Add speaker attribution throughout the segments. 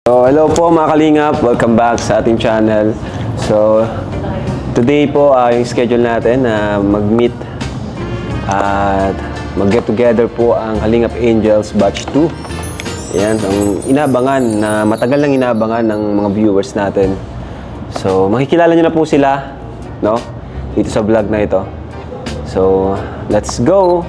Speaker 1: So, hello po mga kalingap, welcome back sa ating channel. So, today po yung schedule natin na mag-meet at mag-get together po ang Kalingap Angels Batch 2. Ayan, ang inabangan na matagal nang inabangan ng mga viewers natin. So, makikilala nyo na po sila, no? Dito sa vlog na ito. So, let's go!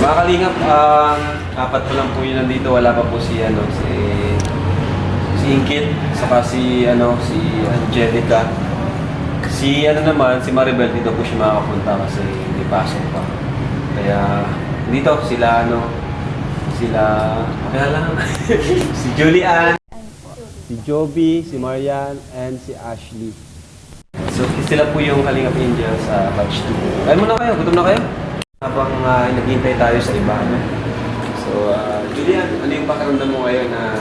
Speaker 1: Mga kalingap, apat pa lang po yun nandito. Wala pa po si Inkit, saka si Angelica. Si si Maribel, dito po siya makakapunta kasi hindi pasok pa. Kaya dito sila si Julian, si Joby, si Marian, and si Ashley. So sila po yung Kalingap Angels sa batch 2. Kain muna kayo, gutom na kayo? Habang naghihintay tayo sa iba, So, Julian, ano yung pakiramdam mo ngayon na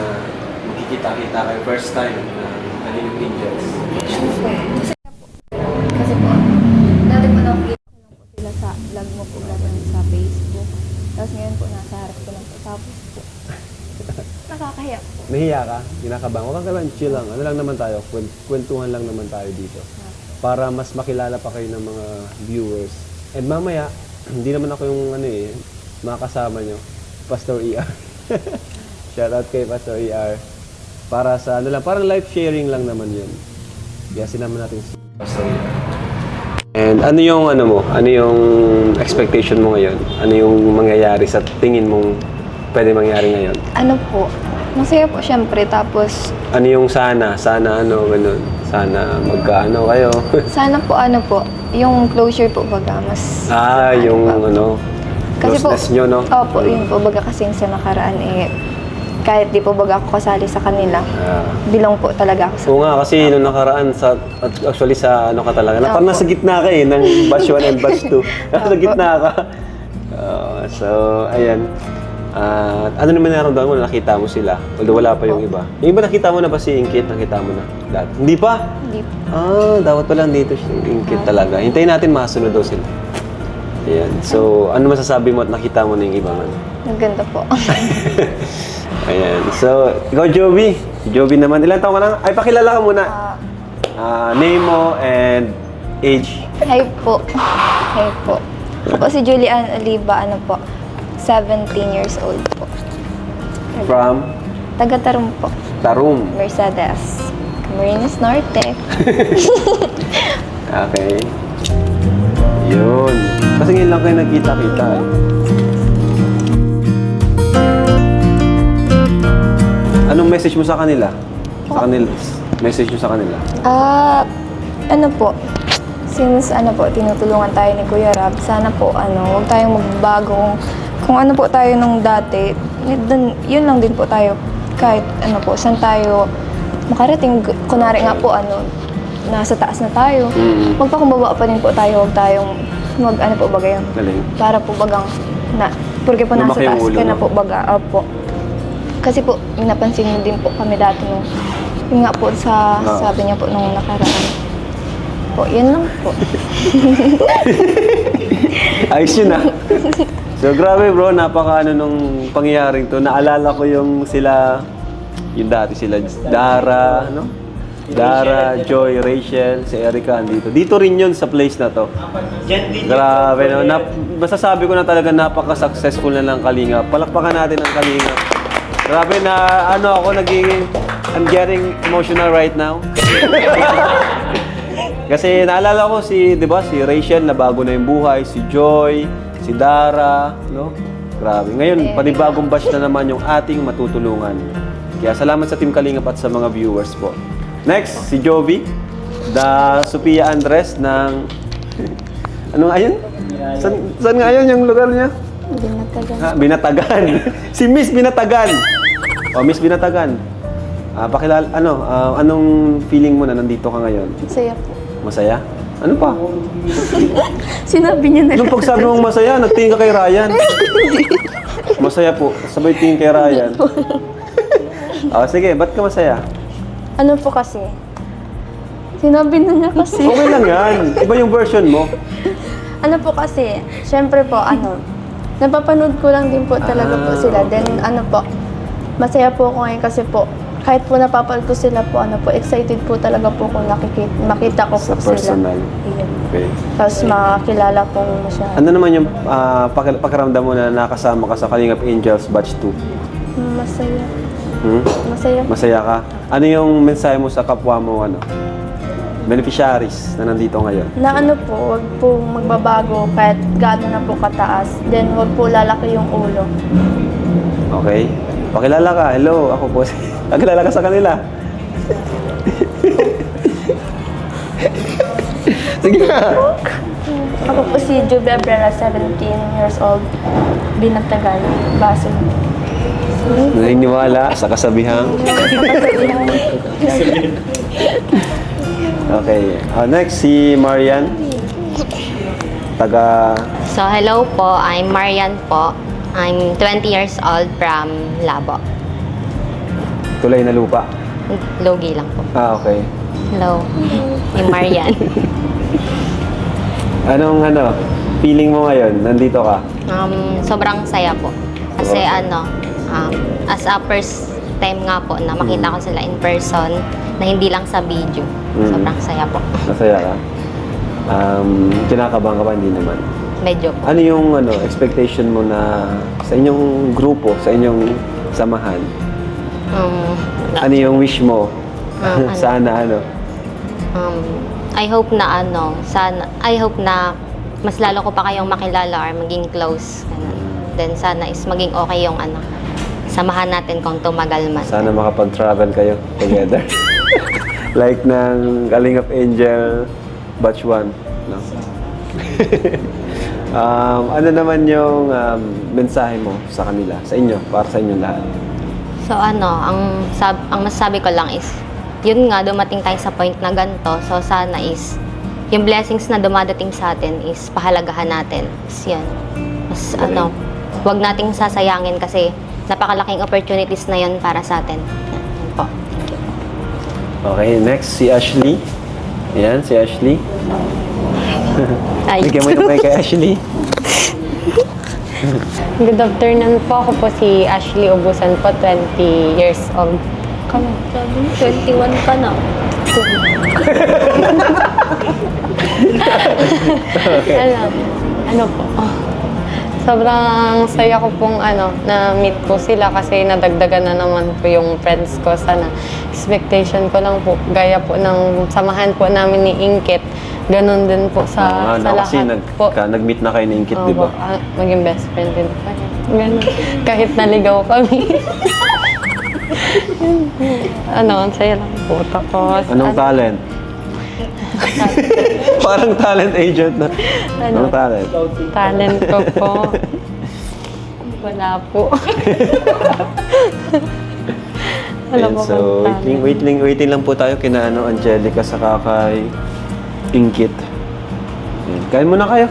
Speaker 1: magkikita-kita kayo first time ng Kalingap Angels?
Speaker 2: Kasi po, dati po nakikita ko lang po sila sa vlog mo po sa Facebook. Tapos ngayon po nasa harap ko lang po. Tapos po, nakakahiya po.
Speaker 1: Nahiya ka? Kinakabahan? Huwag kang kabahan, chill lang. Ano lang naman tayo? Kwentuhan lang naman tayo dito. Para mas makilala pa kayo ng mga viewers. And mamaya, hindi naman ako yung makakasama nyo. Pastor ER. Shoutout kay Pastor ER. Para sa parang life sharing lang naman yun. Kaya sinama natin si Pastor ER. And ano yung Ano yung expectation mo ngayon? Ano yung mangyayari sa tingin mong pwede mangyari ngayon?
Speaker 2: Ano po, masaya po syempre. Tapos,
Speaker 1: Ano yung sana? Sana ganun. Sana magkaano kayo.
Speaker 2: sana po yung closure po baga mas...
Speaker 1: Yung
Speaker 2: Kasi po,
Speaker 1: closeness nyo, no?
Speaker 2: Opo, yun po baga kasi sa nakaraan kahit di po baga ako kasali sa kanila, bilong po talaga ako sa...
Speaker 1: Oo nga, kasi nung nakaraan, actually sa ka talaga, parang nasa gitna ka ng batch 1 and batch 2. Nasa gitna ka. So, ayan. Ano naman naramdaman mo na nakita mo sila? Although wala pa yung iba. Yung iba nakita mo na ba si Inkit? Nakita mo na? Dati. Hindi pa?
Speaker 2: Hindi po.
Speaker 1: Dapat pala dito si Inkit talaga. Hintayin natin masunod daw sila. Ayan. So, ano masasabi mo at nakita mo na yung iba man?
Speaker 2: Ang ganda po.
Speaker 1: Ayan. So, ikaw Joby. Si Joby naman. Ilan taon ka na? Ay, pakilala ka muna. Name mo and age.
Speaker 2: Hi po. Hi po. Ako si Julian Oliva, 17 years old po.
Speaker 1: From?
Speaker 2: Taga-Tarum po.
Speaker 1: Tarum.
Speaker 2: Mercedes. Camarines Norte.
Speaker 1: Okay. Yun. Kasi ngayon lang kayo nagkita-kita Anong message mo sa kanila? Message mo sa kanila?
Speaker 2: Since tinutulungan tayo ni Kuya Rab, sana po huwag tayong magbago. Kung ano po tayo nung dati, yun lang din po tayo. Kahit saan tayo makarating. Kunwari nga po, nasa taas na tayo. Magpakumbaba pa din po tayo, huwag tayong baga yun.
Speaker 1: Galing.
Speaker 2: Para po bagang, porque po nasa taas ka na po baga, opo. Kasi po, napansin niyo din po kami dati nung, yun nga po sabi niya po nung nakaraan. Po, yun lang po.
Speaker 1: Ayos yun So, grabe bro, nung pangyayaring to. Naalala ko yung dati sila, Dara, Joy, Rachel, si Erica andito. Dito rin yun sa place na to. Grabe, no? Masasabi ko na talaga napaka-successful na ng Kalingap. Palakpakan natin ang Kalingap. Grabe na, ano ako naging, I'm getting emotional right now. Kasi naalala ko di ba, si Rachel na bago na yung buhay, si Joy, si Dara, no? Grabe. Ngayon, panibagong batch na naman yung ating matutulungan. Kaya salamat sa Team Kalingap at sa mga viewers po. Next, si Jovi, the Sophia Andres ng... Ano nga yun? Saan nga yun yung lugar niya?
Speaker 2: Binatagan.
Speaker 1: Binatagan. Si Miss Binatagan. O, Miss Binatagan. Pakilala, anong feeling mo na nandito ka ngayon?
Speaker 2: Saya po.
Speaker 1: Masaya? Ano pa?
Speaker 2: Sinabi niya na
Speaker 1: Nung pagsabi mong masaya, nagtingin ka kay Ryan. Masaya po. Sabay tingin kay Ryan. Sige, ba't ka masaya?
Speaker 2: Ano po kasi? Sinabi na niya kasi.
Speaker 1: Okay lang yan. Iba yung version mo.
Speaker 2: Ano po kasi, syempre po, napapanood ko lang din po talaga po sila. Then, masaya po ako ngayon kasi po, kahit po napapanood ko sila po, excited po talaga po kung makita ko
Speaker 1: Sa
Speaker 2: po
Speaker 1: personal.
Speaker 2: sila. Iyan.
Speaker 1: Okay.
Speaker 2: Tapos makakilala pong masyado.
Speaker 1: Ano naman yung pakiramdam mo na nakasama ka sa Kalingap Angels Batch 2?
Speaker 2: Masaya.
Speaker 1: Hmm?
Speaker 2: Masaya.
Speaker 1: Masaya ka? Ano yung mensahe mo sa kapwa mo, beneficiaries na nandito ngayon?
Speaker 2: Na wag po magbabago kahit gaano na po kataas. Then, wag po lalaki yung ulo.
Speaker 1: Okay? Pakilala ka. Hello, ako po. Pakilala ka sa kanila. Sige na.
Speaker 2: Ako po si Jubia Abrera, 17 years old. Binatagan, Basel.
Speaker 1: Naniniwala sa kasabihang. Okay. Next, si Marian. Taga...
Speaker 3: So, hello po. I'm Marian po. I'm 20 years old from Labo.
Speaker 1: Tulay na lupa.
Speaker 3: Logi lang po.
Speaker 1: Okay.
Speaker 3: Hello. I'm Marian.
Speaker 1: Anong feeling mo ngayon? Nandito ka?
Speaker 3: Sobrang saya po. Kasi as a first time nga po na makita ko sila in person, na hindi lang sa video. Sobrang saya po.
Speaker 1: Masaya ka? Kinakabahan ka ba? Hindi naman.
Speaker 3: Medyo po.
Speaker 1: Ano yung expectation mo na sa inyong grupo, sa inyong samahan? Ano yung wish mo? Sana
Speaker 3: I hope na I hope na mas lalo ko pa kayong makilala or maging close. Ganun. Then sana is maging okay yung samahan natin kung tumagal man.
Speaker 1: Sana makapag-travel kayo together. Like ng Kalingap Angel Batch 1. No? Ano naman yung mensahe mo sa kanila, sa inyo, para sa inyong lahat?
Speaker 3: So ang masasabi ko lang is, yun nga, dumating tayo sa point na ganito. So sana is, yung blessings na dumadating sa atin is pahalagahan natin. Is yun. Mas wag nating sasayangin kasi napakalaking opportunities na yun para sa atin. Yan po.
Speaker 1: Okay, next si Ashley. Ayan, si Ashley.
Speaker 3: Ay.
Speaker 1: Bigyan mo yung mic kay Ashley.
Speaker 4: Good afternoon po. Ako po si Ashley Ubusan po, 20 years old.
Speaker 2: Kamo, 21 ka na.
Speaker 4: Ano po? Sobrang saya ko pong na-meet po sila kasi nadagdagan na naman po yung friends ko. Sana expectation ko lang po, gaya po ng samahan po namin ni Inkit. Ganon din po sa
Speaker 1: Kasi
Speaker 4: lahat po.
Speaker 1: nag-meet na kayo ni Inkit, di ba?
Speaker 4: Maging best friend din po. Ganon. Kahit naligaw kami. Ang saya lang po. Tapos,
Speaker 1: Anong talent? Parang talent agent na. Anong talent?
Speaker 4: talent ko po. Wala po. Wala
Speaker 1: Ayan,
Speaker 4: po
Speaker 1: so,
Speaker 4: bang talent.
Speaker 1: waiting lang po tayo kina Angelica sa kay Inkit. Ayan, kain muna kayo.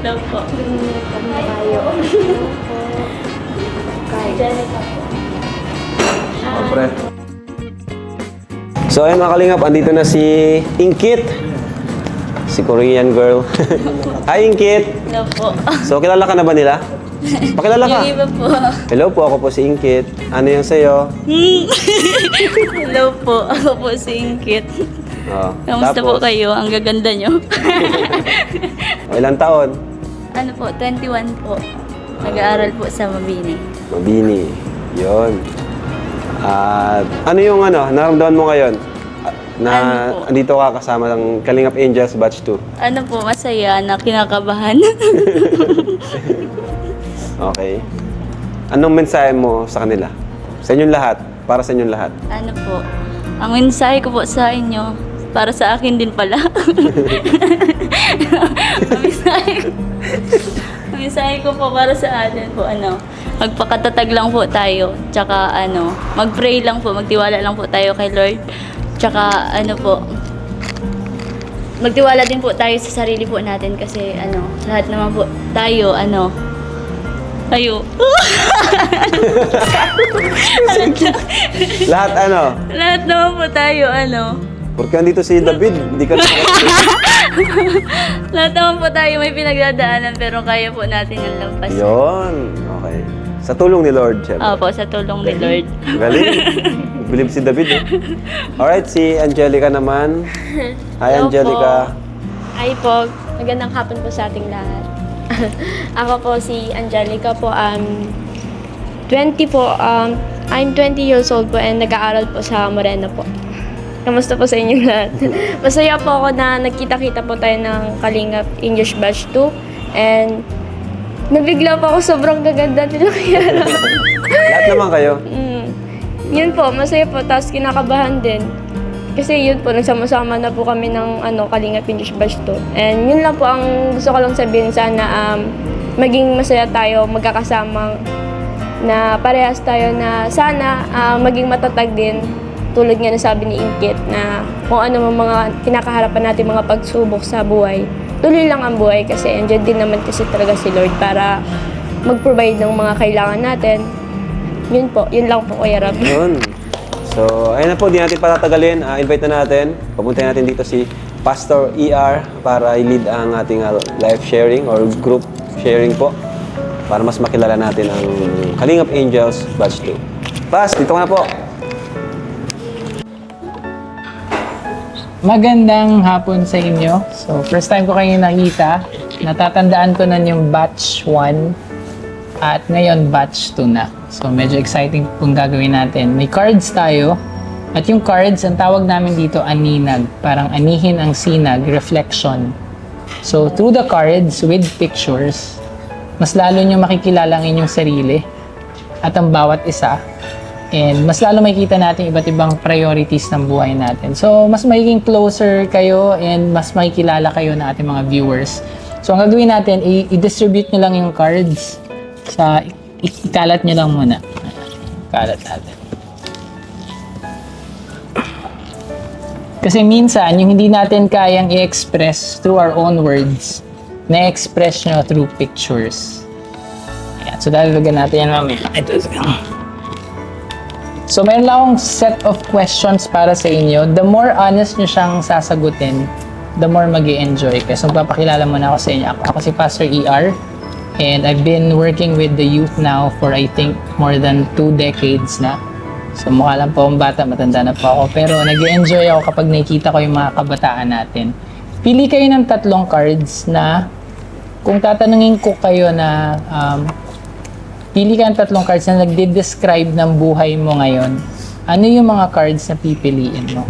Speaker 5: Hello po.
Speaker 1: Siyempre. So ayun mga kalingap, andito na si Inkit. Si Korean girl. Hi Inkit!
Speaker 5: Hello po.
Speaker 1: So kilala ka na ba nila? Pakilala ka.
Speaker 5: Yung iba po.
Speaker 1: Hello po, ako po si Inkit. Ano yung sa'yo?
Speaker 5: Hello po. Ako po si Inkit.
Speaker 1: Oh,
Speaker 5: Kamusta po kayo? Ang gaganda nyo.
Speaker 1: Ilang taon?
Speaker 5: Ano po? 21 po. Nag-aaral po sa Mabini.
Speaker 1: Mabini. Yun. At ano yung naramdaman mo ngayon? Na
Speaker 5: Ano po?
Speaker 1: andito ka kasama ng Kalingap Angels Batch 2.
Speaker 5: Ano po? Masaya na kinakabahan.
Speaker 1: Okay. Anong mensahe mo sa kanila? Sa inyong lahat. Para sa inyong lahat.
Speaker 5: Ano po? Ang mensahe ko po sa inyo, para sa akin din pala. Ang mensahe ko po para sa atin po, magpakatatag lang po tayo. Tsaka mag-pray lang po, magtiwala lang po tayo kay Lord. Tsaka magtiwala din po tayo sa sarili po natin kasi lahat naman po tayo, tayo.
Speaker 1: Lahat
Speaker 5: Lahat naman po tayo,
Speaker 1: Porque andito si David, hindi ka na...
Speaker 5: Lahat naman po tayo may pinagdadaanan pero kaya po natin yung lampasan.
Speaker 1: Yun. Okay. Sa tulong ni Lord, syempre.
Speaker 5: Opo, sa tulong ni Lord.
Speaker 1: Galing. Believe si David, eh. Alright, si Angelica naman. Hi,
Speaker 6: Hello
Speaker 1: Angelica.
Speaker 6: Hi po. Magandang hapon po sa ating lahat. Ako po si Angelica po. 20 po. I'm 20 years old po and nag-aaral po sa Moreno po. Kamusta po sa inyong lahat? Masaya po ako na nagkita-kita po tayo ng Kalingap English Batch 2 and nabigla po ako sobrang gaganda nila kaya
Speaker 1: Lahat naman kayo.
Speaker 6: Yun po, masaya po, tapos kinakabahan din. Kasi yun po, nagsama-sama na po kami ng Kalingap English Batch 2. And yun lang po ang gusto ko lang sabihin, sana maging masaya tayo, magkakasama na parehas tayo na sana maging matatag din. Tulad nga na sabi ni Inkit na kung ano mga kinakaharapan natin mga pagsubok sa buhay, tuloy lang ang buhay kasi andyan din naman kasi talaga si Lord para mag-provide ng mga kailangan natin. Yun po, yun lang po Kuya Rab.
Speaker 1: Yun. So, ayun na po, di natin patatagalin. Invite na natin. Papuntahin natin dito si Pastor ER para i-lead ang ating live sharing or group sharing po para mas makilala natin ang Kalingap Angels Batch 2. Pas, dito ka na po.
Speaker 7: Magandang hapon sa inyo. So, first time ko kayo nakita. Natatandaan ko na yung batch 1 at ngayon batch 2 na. So, medyo exciting pong gagawin natin. May cards tayo. At yung cards, ang tawag namin dito, aninag. Parang anihin ang sinag, reflection. So, through the cards with pictures, mas lalo nyo makikilala ang inyong sarili at ang bawat isa. And mas lalo makikita natin iba't ibang priorities ng buhay natin. So, mas magiging closer kayo and mas makikilala kayo ng ating mga viewers. So, ang gagawin natin, i-distribute nyo lang yung cards. Ikalat nyo lang muna. Kalat natin. Kasi minsan, yung hindi natin kayang i-express through our own words, na-express nyo through pictures. Ayan. So, dalagan natin yan mamaya. Ito. So, mayroon lang akong set of questions para sa inyo. The more honest nyo siyang sasagutin, the more mag-i-enjoy kayo. So, papakilala muna ako sa inyo. Ako si Pastor ER. And I've been working with the youth now for I think more than 2 decades na. So, mukha lang po akong bata, matanda na po ako. Pero nag-i-enjoy ako kapag nakikita ko yung mga kabataan natin. Pili kayo ng 3 cards na kung tatanungin ko kayo na pili ka ng 3 cards na nagde-describe ng buhay mo ngayon. Ano yung mga cards na pipiliin mo?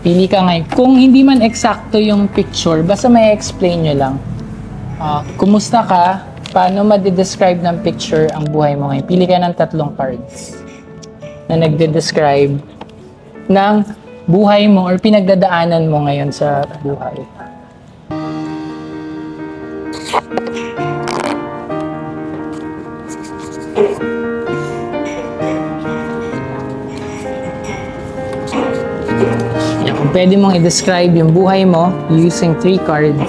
Speaker 7: Pili ka ngayon. Kung hindi man eksakto yung picture, basta may explain nyo lang. Kumusta ka? Paano ma-describe ng picture ang buhay mo ngayon? Pili ka ng 3 cards na nagde-describe ng buhay mo or pinagdadaanan mo ngayon sa buhay. Kung pwede mong i-describe yung buhay mo using 3 cards.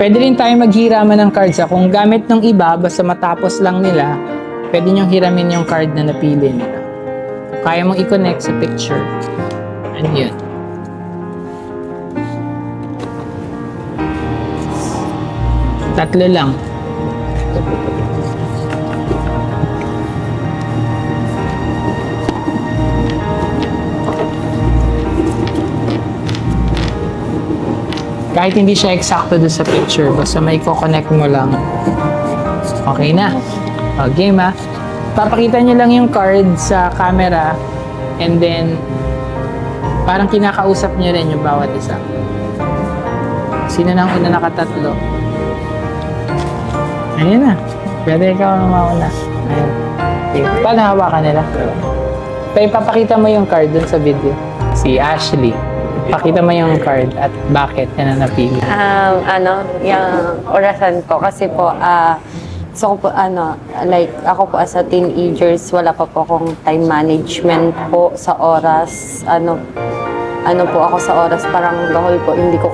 Speaker 7: Pwede rin tayo maghiraman ng cards. Kung gamit ng iba, basta matapos lang nila, pwede nyong hiramin yung card na napili nila. Kung kaya mong i-connect sa picture. Ano yun? Tatlo lang. Kahit hindi siya eksakto doon sa picture, basta may connect mo lang. Okay na. O, game ha. Papakita nyo lang yung card sa camera and then parang kinakausap nyo rin yung bawat isa. Sino nang una nakatatlo? Ayun na. Pwede ikaw ang mauna. Ayun. Okay. Paano hawakan nila? Pero papakita mo yung card dun sa video. Si Ashley. Pakita mo yung card at bakit yan ang napili.
Speaker 4: Yung orasan ko kasi po, so po, like, ako po as a teenagers, wala pa po akong time management po sa oras. Ano po ako sa oras, parang gahol po, hindi ko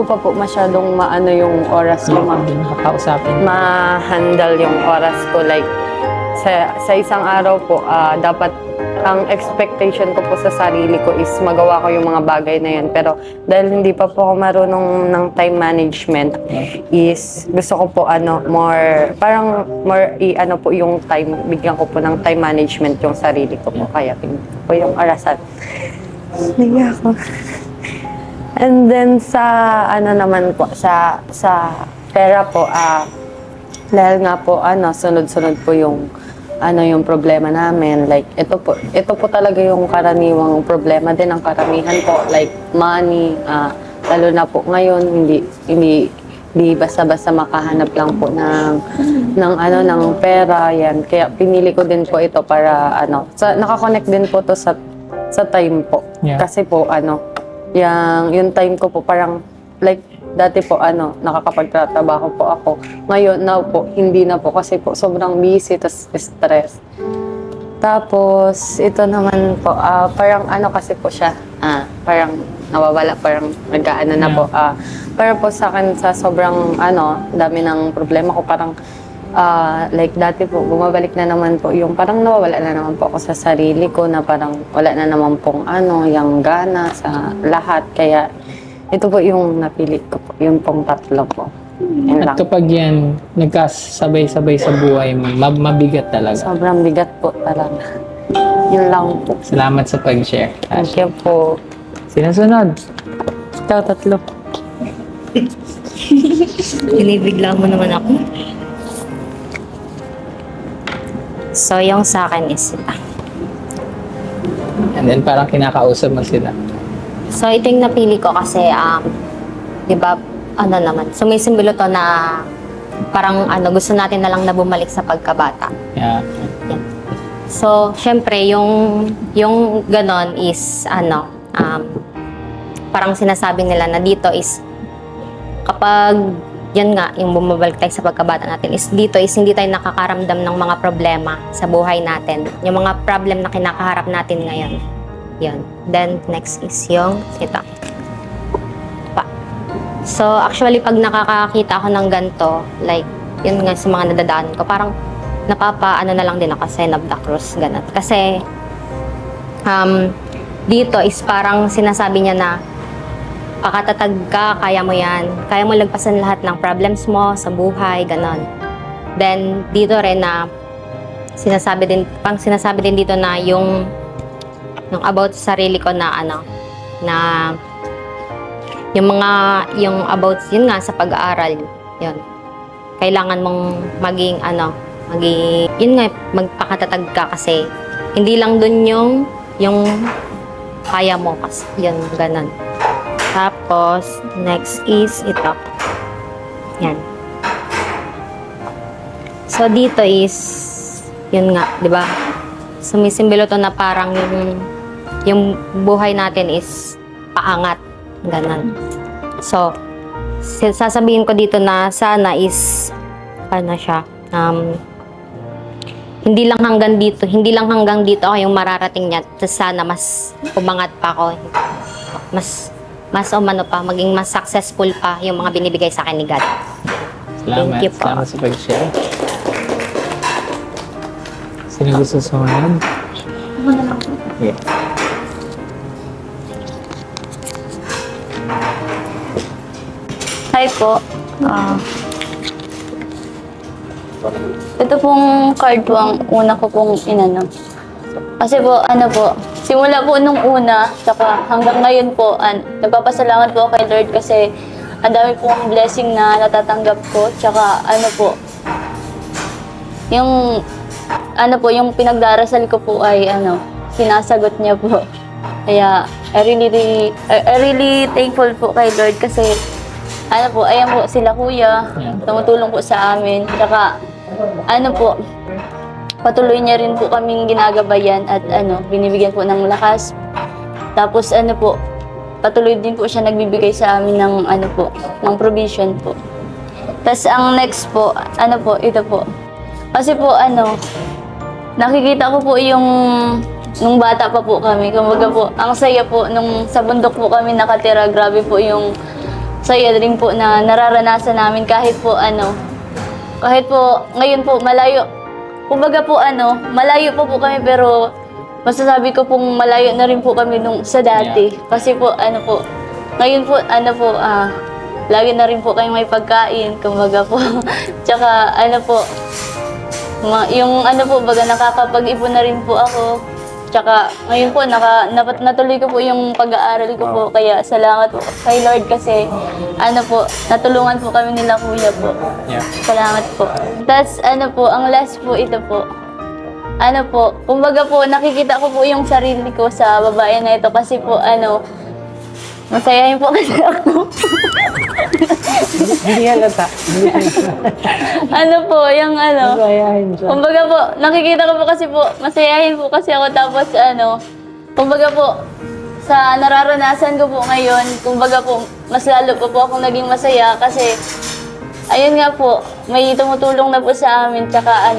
Speaker 4: pa po masyadong maano yung oras ko,
Speaker 7: Makakausapin.
Speaker 4: ma-handle yung oras ko. Like, sa isang araw po, dapat ang expectation ko po sa sarili ko is magawa ko yung mga bagay na yun. Pero dahil hindi pa po ako marunong ng time management, is gusto ko po more po yung time, bigyan ko po ng time management yung sarili ko po. Kaya po yung arasan. Naiya ako. And then sa naman po, sa pera po, dahil nga po sunod-sunod po yung problema namin. Like, ito po talaga yung karaniwang problema din ng karamihan po. Like, money, lalo na po ngayon, hindi basta-basta makahanap lang po ng pera, yan. Kaya pinili ko din po ito para, nakakonect din po to sa time po.
Speaker 7: Yeah.
Speaker 4: Kasi po, yung time ko po parang, like, dati po, nakakapagtatrabaho po ako. Ngayon, now po, hindi na po kasi po sobrang busy, tas stress. Tapos, ito naman po, parang kasi po siya, parang nawawala, parang nag-aano na po. Pero po sa akin, sa sobrang, dami ng problema ko, parang, like dati po, bumabalik na naman po yung parang nawawala na naman po ako sa sarili ko na parang wala na naman pong yung gana sa lahat. Kaya, ito po yung napili ko po, yung pong tatlo po. Yan lang.
Speaker 7: At kapag yan, nagkasabay-sabay sa buhay mo, mabigat talaga.
Speaker 4: Sobrang bigat po talaga. Yun lang po.
Speaker 7: Salamat sa pag-share.
Speaker 4: Thank you po.
Speaker 7: Sinusunod.
Speaker 4: Ito, tatlo.
Speaker 3: Binibigla mo naman ako. So, yung sa akin is ito.
Speaker 7: And then parang kinakausap mo sila.
Speaker 3: So, ito yung napili ko kasi, di ba, sumisimbolo to na parang gusto natin na lang na bumalik sa pagkabata.
Speaker 7: Yeah.
Speaker 3: Yan. So, syempre, yung ganon is, parang sinasabi nila na dito is, kapag, yan nga, yung bumabalik tayo sa pagkabata natin, is dito is hindi tayo nakakaramdam ng mga problema sa buhay natin. Yung mga problem na kinakaharap natin ngayon. Yan. Then, next is yung ito. Pa. So, actually, pag nakakakita ako ng ganito, like, yun nga sa mga nadadaan ko, parang napapaano na lang din ako, sign of the cross, ganun. Kasi, dito is parang sinasabi niya na, pakatatag ka, kaya mo yan. Kaya mo lagpasan lahat ng problems mo sa buhay, ganun. Then, dito rin na, sinasabi din dito na yung about sa sarili ko na yung about yun nga sa pag-aaral yun, kailangan mong maging yun nga, magpakatatag ka kasi hindi lang dun yung kaya mo kasi yun, ganun. Tapos next is ito, yan. So dito is yun nga, di ba, sumisimbolo to na parang yung buhay natin is paangat, ganun. So, sasabihin ko dito na sana is, hindi lang hanggang dito ako yung mararating niya. Sana mas umangat pa ako. mas umano pa, maging mas successful pa yung mga binibigay sa akin ni God.
Speaker 7: Salamat.
Speaker 3: Thank you po.
Speaker 7: Salamat sa pag-share. Sino gusto sumunod? Yeah.
Speaker 5: Hi po. Ito pong card po ang una ko pong inano. Kasi po, simula po nung una, saka hanggang ngayon po, nagpapasalamat po ako kay Lord kasi ang dami pong blessing na natatanggap ko. Tsaka yung pinagdarasal ko po ay sinasagot niya po. Kaya I really thankful po kay Lord kasi ayan po sila kuya, tumutulong po sa amin. Tsaka patuloy niya rin po kaming ginagabayan at binibigyan po ng lakas. Tapos patuloy din po siya nagbibigay sa amin ng ng provision po. Tapos ang next po, ito po. Kasi po nakikita ko po yung nung bata pa po kami. Kumbaga po, ang saya po nung sa bundok po kami nakatira. Grabe po yung saya rin po na nararanasan namin kahit po ngayon po malayo. Kumbaga po malayo po kami pero masasabi ko pong malayo na rin po kami nung sa dati. Kasi po ngayon po lagi na rin po kayong may pagkain, kumbaga po. Tsaka yung baga nakakapag-ipon na rin po ako. Tsaka ngayon po natuloy ko po yung pag-aaral ko po. Kaya salamat po kay Lord kasi natulungan po kami nila kuya po.
Speaker 7: Yeah.
Speaker 5: Salamat po. Tapos ang last po ito po. Kumbaga po nakikita ko po yung sarili ko sa babae na ito kasi po masayahin po kasi ako.
Speaker 7: Hindi halata. Masayahin siya.
Speaker 5: Kumbaga po, nakikita ko po kasi po, masayahin po kasi ako tapos kumbaga po, sa nararanasan ko po ngayon, kumbaga po, mas lalo po akong naging masaya kasi ayun nga po, may tumutulong na po sa amin tsaka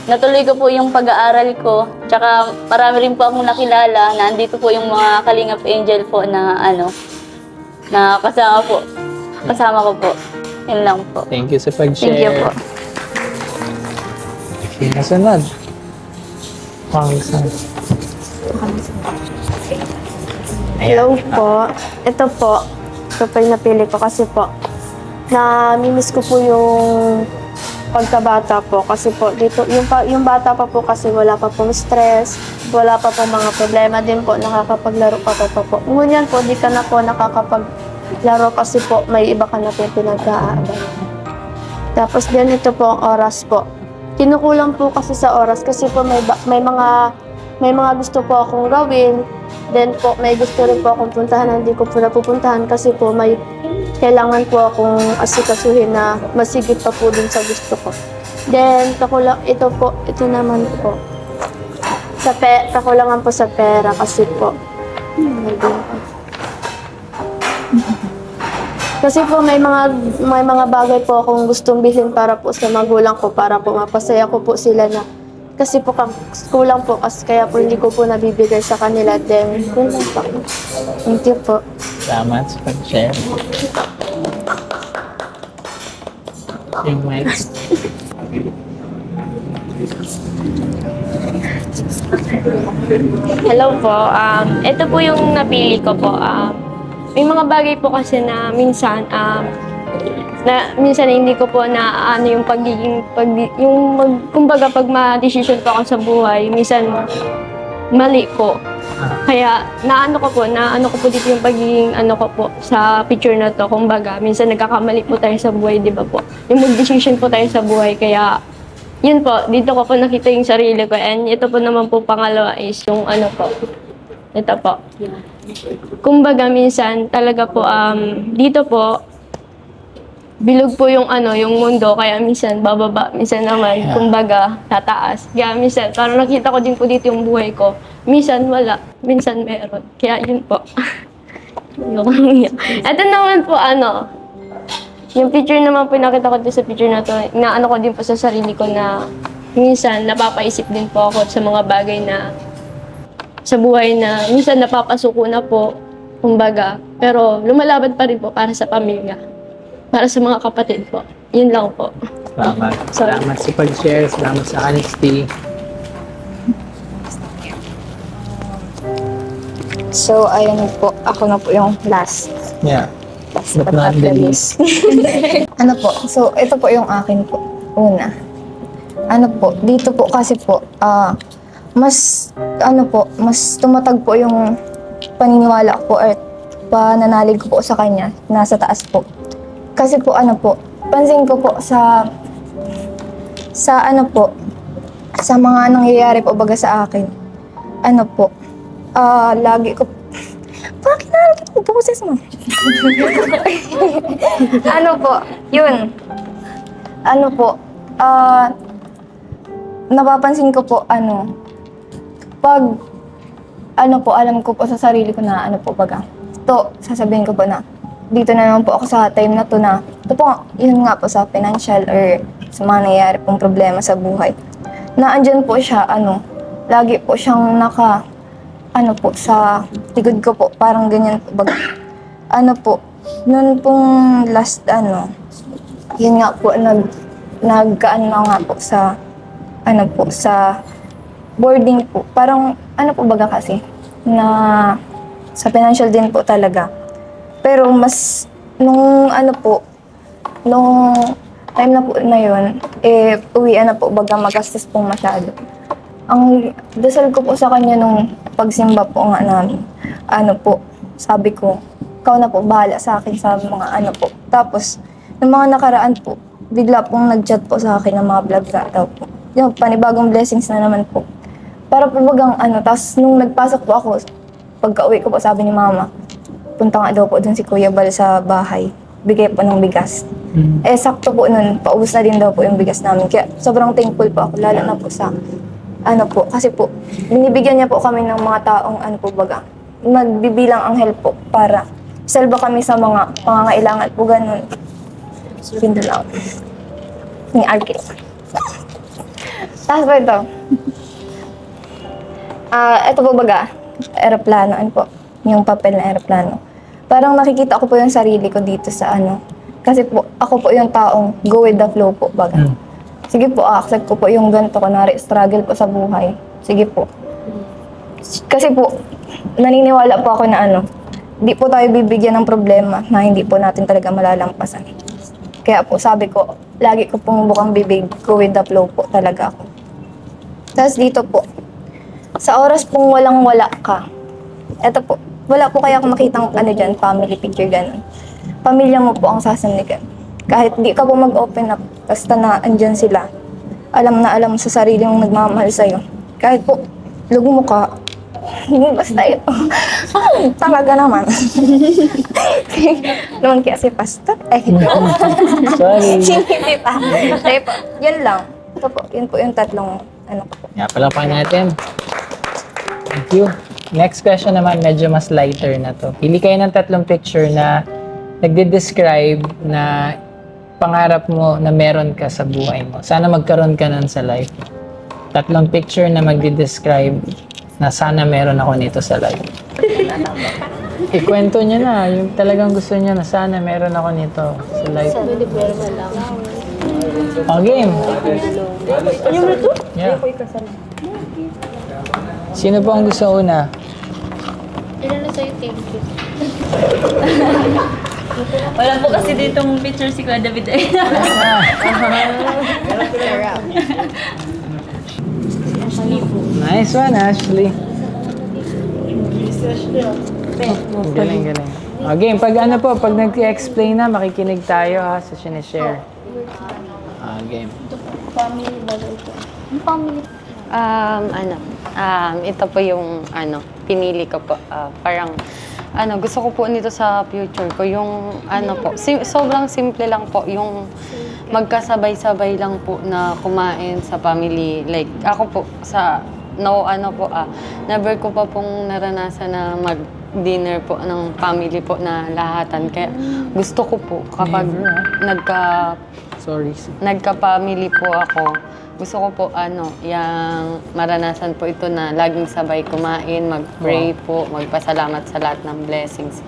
Speaker 5: natuloy ko po yung pag-aaral ko tsaka marami rin po akong nakilala na andito po yung mga Kalingap Angel po na na kasama ko po. Yun lang po.
Speaker 7: Thank you sa pag-share.
Speaker 5: Thank you po.
Speaker 7: Okay, nasunod.
Speaker 6: Hello po. Ito po yung napili ko kasi po, namimiss ko po yung pagkabata po kasi po dito, yung bata pa po kasi wala pa pong stress, wala pa pong mga problema din po, nakakapaglaro pa po. Ngunyan po, di ka na po nakakapaglaro kasi po may iba ka na po pinag-aabay. Tapos din ito po ang oras po. Kinukulang po kasi sa oras kasi po may mga gusto po akong gawin. Then po, may gusto rin po akong puntahan na hindi ko po napupuntahan kasi po may kailangan po akong asikasuhin na masigit pa po dun sa gusto ko. Then, ito naman po. Kakulangan po sa pera kasi po. Kasi po may mga bagay po akong gustong bilhin para po sa magulang ko para po mapasaya ko po sila na kasi po kulang po kaya po hindi ko po nabibigay sa kanila. Then, kulang po. Thank you po.
Speaker 7: Salamat sa pag-share. Yung mic.
Speaker 6: Hello po. Ito po yung napili ko po. May mga bagay po kasi na minsan hindi ko po na yung kumbaga pag ma-decision po ako sa buhay, minsan mali po. Kaya naano ko po dito yung pagiging ko po sa picture na to. Kumbaga, minsan nagkakamali po tayo sa buhay, di ba po? Yung mag-decision po tayo sa buhay, kaya yun po, dito ko po nakita yung sarili ko. And ito po naman po pangalawa is yung po. Ito po. Kumbaga, minsan talaga po, dito po, bilog po yung yung mundo, kaya minsan bababa, minsan naman, kumbaga, tataas. Kaya minsan, parang nakita ko din po dito yung buhay ko. Minsan wala, minsan meron. Kaya yun po. Ito naman po, yung picture naman po nakita ko dito sa picture na to, na ko din po sa sarili ko na minsan napapaisip din po ako sa mga bagay na sa buhay na minsan napapasuko na po. Kumbaga, Pero lumalaban pa rin po para sa pamilya. Para sa mga kapatid po. Yun lang po.
Speaker 7: Salamat.
Speaker 6: Sorry.
Speaker 7: Salamat sa pag-share. Salamat sa honesty.
Speaker 2: So, ayun po. Ako na po yung last.
Speaker 7: Yeah.
Speaker 2: Last
Speaker 7: But not the least.
Speaker 2: Ano po? So, ito po yung akin po. Una. Ano po? Dito po kasi po, mas tumatag po yung paniniwala ko po at pananalig ko po sa kanya. Nasa taas po. Kasi po, pansin ko po sa mga nangyayari po baga sa akin. Lagi ko, bakit nalagay mo boses mo? Yun. Napapansin ko po, pag, alam ko po sa sarili ko na, sasabihin ko po na, dito na naman po ako sa time na to na, ito po, yun nga po sa financial or sa mga nangyayari pong problema sa buhay. Na andyan po siya, lagi po siyang sa likod ko po, parang ganyan po, baga. Noon pong last, yun nga po, nagkaan na nga po sa, sa boarding po. Parang, baga kasi, na sa financial din po talaga. Pero mas, nung time na po na yun, uwian na po, baga magastos pong masyado. Ang dasal ko po sa kanya nung pagsimba po nga namin, sabi ko, ikaw na po, bahala sa akin sa mga Tapos, nung mga nakaraan po, bigla pong nag-chat po sa akin ng mga vlog daw po. Yung panibagong blessings na naman po. Para po bagang tapos nung nagpasok po ako, pagka-uwi ko po, sabi ni mama, punta nga daw po dun si Kuya Bal sa bahay. Bigay po ng bigas. Sakto po nun, paubos na din daw po yung bigas namin. Kaya sobrang thankful po ako, lalo na po sa, kasi po, binibigyan niya po kami ng mga taong, baga, nagbibilang anghel po para salba kami sa mga pangangailangan po, ganun. Pindo lang. Ni Arkin. Tapos po ito. Ito po baga, aeroplano, yung papel na aeroplano. Parang nakikita ko po yung sarili ko dito sa kasi po, ako po yung taong go with the flow po, baga. Sige po, accept ko po yung ganito, kunwari, struggle po sa buhay. Sige po. Kasi po, naniniwala po ako na di po tayo bibigyan ng problema na hindi po natin talaga malalampasan. Kaya po, sabi ko, lagi ko pong bukang bibig, go with the flow po talaga ako. Tapos dito po, sa oras pong walang-wala ka, eto po, wala po kaya akong makitang dyan, family picture, gano'n. Pamilya mo po ang sasandigan. Kahit di ka po mag-open up, basta na andyan sila. Alam na alam sa sarili mong nagmamahal sa'yo. Kahit po, lugo mo ka, basta ito. Talaga naman. Naman kaya si Pastor.
Speaker 7: Sorry.
Speaker 2: Hindi pa. Po, yun lang. Ito po, yun po yung tatlong
Speaker 7: Palapakan natin. Thank you. Next question naman, medyo mas lighter na to. Pili kayo ng tatlong picture na nagde-describe na pangarap mo na meron ka sa buhay mo. Sana magkaroon ka nun sa life mo. Tatlong picture na magde-describe na sana meron ako nito sa life. Ikwento niya na, yung talagang gusto niya na sana meron ako nito sa life. Oh, game. Yeah. Sino po ang gusto una?
Speaker 5: Wala po kasi ditong picture si Kuya David.
Speaker 7: Nice one, Ashley. Galing, galing. Okay, pag nag-explain na, makikinig tayo ha sa sinishare. Game.
Speaker 4: Ito po yung pinili ko po. Parang gusto ko po nito sa future ko. Yung sobrang simple lang po. Yung magkasabay-sabay lang po na kumain sa family. Like, ako po never ko pa pong naranasan na mag-dinner po ng family po na lahatan. Kaya gusto ko po kapag nagka-family po ako, gusto ko po yung maranasan po ito na laging sabay kumain, mag-pray po, magpasalamat sa lahat ng blessings.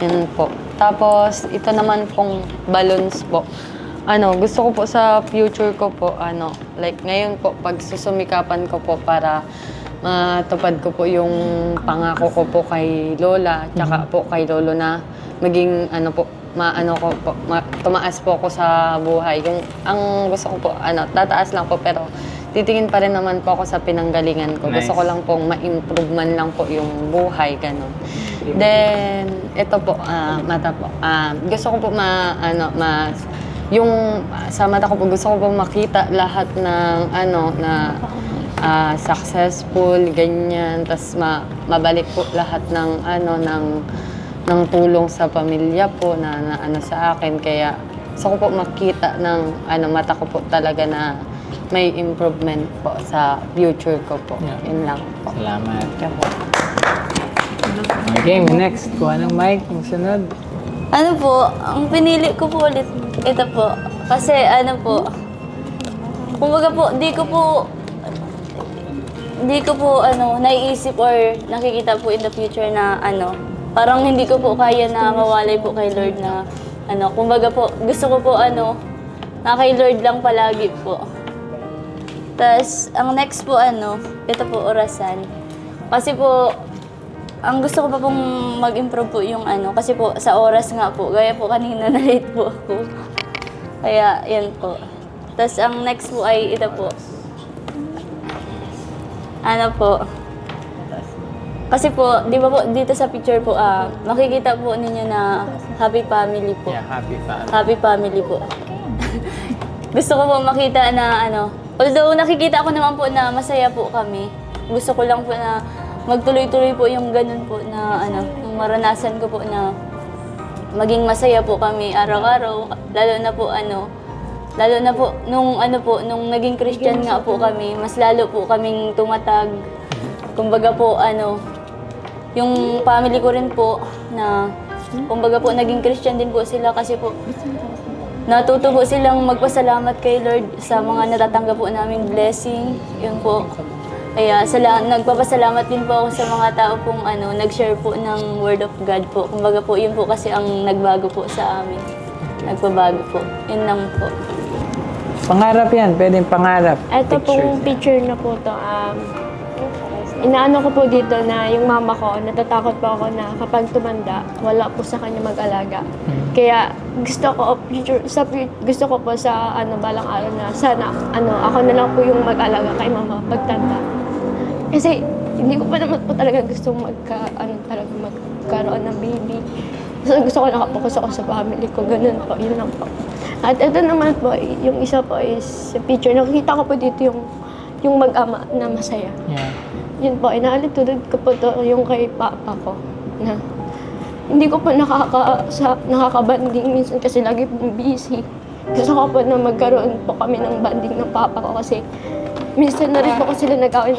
Speaker 4: Yun po. Tapos, ito naman pong balloons po. Gusto ko po sa future ko po, like ngayon po, pag susumikapan ko po para matupad ko po yung pangako ko po kay Lola, tsaka po kay Lolo na maging tumaas po ako sa buhay. Ang gusto ko po, tataas lang po, pero titingin pa rin naman po ako sa pinanggalingan ko.
Speaker 7: Nice.
Speaker 4: Gusto ko lang pong ma-improve man lang po yung buhay, ganun. Then, ito po, mata po. Gusto ko po yung sa mata ko po, gusto ko po makita lahat ng successful, ganyan. Tapos mabalik po lahat ng tulong sa pamilya po na sa akin. Kaya gusto ko po makita ng mata ko po talaga na may improvement po sa future ko po.
Speaker 7: Yeah.
Speaker 4: Yun lang po.
Speaker 7: Salamat.
Speaker 4: Yan po.
Speaker 7: Okay, next. Kuha ng mic. Yung sunod.
Speaker 5: Ano po, ang pinili ko po ulit, ito po. Kasi kumbaga po, di ko po naiisip or nakikita po in the future na parang hindi ko po kaya na mawalay po kay Lord na kumbaga po, gusto ko po na kay Lord lang palagi po. Tapos, ang next po ito po orasan. Kasi po, ang gusto ko pa pong mag-improve po yung kasi po sa oras nga po, gaya po kanina na late po ako. Kaya, yan po. Tapos, ang next po ay ito po. Kasi po, di ba po, dito sa picture po, makikita po ninyo na happy family po.
Speaker 7: Yeah, happy family.
Speaker 5: Happy family po. Gusto ko po makita na although nakikita ko naman po na masaya po kami, gusto ko lang po na magtuloy-tuloy po yung ganun po na yung maranasan ko po na maging masaya po kami araw-araw, lalo na po nung naging Christian nga po kami, mas lalo po kaming tumatag. Kumbaga po yung family ko rin po na kumbaga po naging Christian din po sila kasi po natuto po silang magpasalamat kay Lord sa mga natatanggap po naming blessing. Yun po. Kaya nagpapasalamat din po ako sa mga tao pong nag-share po ng Word of God po. Kumbaga po, yun po kasi ang nagbago po sa amin. Nagpabago po. Yun lang po.
Speaker 7: Pangarap yan. Pwedeng pangarap.
Speaker 6: Ito pong picture na po to. Inaano ko po dito na yung mama ko, natatakot po ako na kapag tumanda, wala po sa kanya mag-alaga. Kaya gusto ko po sa balang araw na sana ako na lang po yung mag-alaga kay mama pagtanda. Kasi hindi ko pa naman po talaga gustong magkaroon ng baby. Gusto ko nakapokus ako sa family ko, ganun po, yun lang po. At ito naman po, yung isa po is picture, nakikita ko po dito yung mag-ama na masaya.
Speaker 7: Yeah.
Speaker 6: Yun po, inaalintulad ko po to yung kay papa ko na hindi ko po nakakabanding minsan kasi lagi pong busy. Gusto ko po na magkaroon po kami ng banding ng papa ko kasi minsan na rin po kasi sila nag-away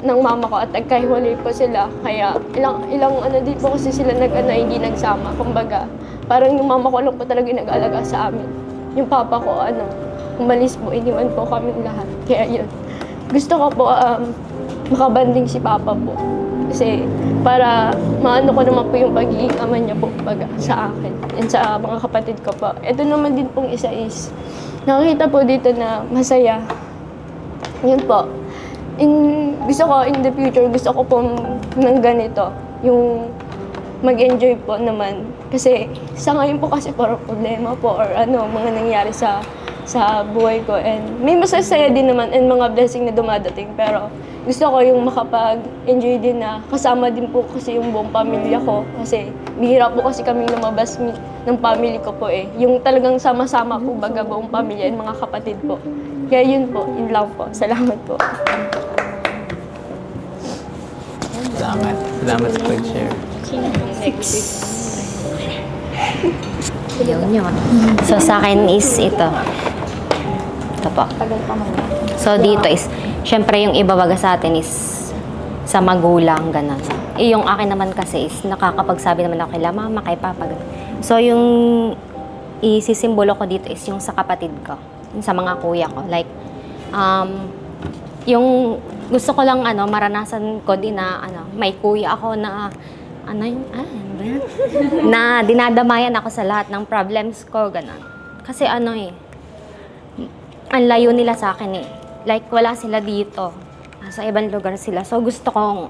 Speaker 6: ng mama ko at nagkahiwalay po sila. Kaya ilang din po kasi sila hindi nagsama. Kumbaga, parang yung mama ko lang po talaga nag-alaga sa amin. Yung papa ko, umalis po, iniwan po kami lahat. Kaya yun. Gusto ko po makabanding si papa po. Kasi para maano ko naman po yung pagiging ama niya po sa akin and sa mga kapatid ko po. Ito naman din pong isa is nakikita po dito na masaya. Yun po. Gusto ko in the future, gusto ko po ng ganito. Yung mag-enjoy po naman. Kasi sa ngayon po kasi parang problema po or mga nangyari sa buhay ko. And may masasaya din naman and mga blessing na dumadating. Pero gusto ko yung makapag-enjoy din na kasama din po kasi yung buong pamilya ko. Kasi bihira po kasi kaming lumabas ng family ko po eh. Yung talagang sama-sama po baga buong pamilya and mga kapatid po. Kaya yun po, yun lang po. Salamat po.
Speaker 7: Salamat. Salamat sa pag-share.
Speaker 3: Yun. So, sa akin is ito. Ito po. So, dito is, syempre yung ibabaga sa atin is sa magulang, gano'n. Yung akin naman kasi is nakakapagsabi naman ako kay mama, kay papa, gano'n. So, yung isisimbolo ko dito is yung sa kapatid ko, yung sa mga kuya ko. Like, yung gusto ko lang maranasan ko din na may kuya ako na ano yun? Ano ba yan? Na dinadamayan ako sa lahat ng problems ko, gano'n. Kasi ano eh, ang layo nila sa akin eh. Like, wala sila dito. Sa ibang lugar sila. So, gusto kong,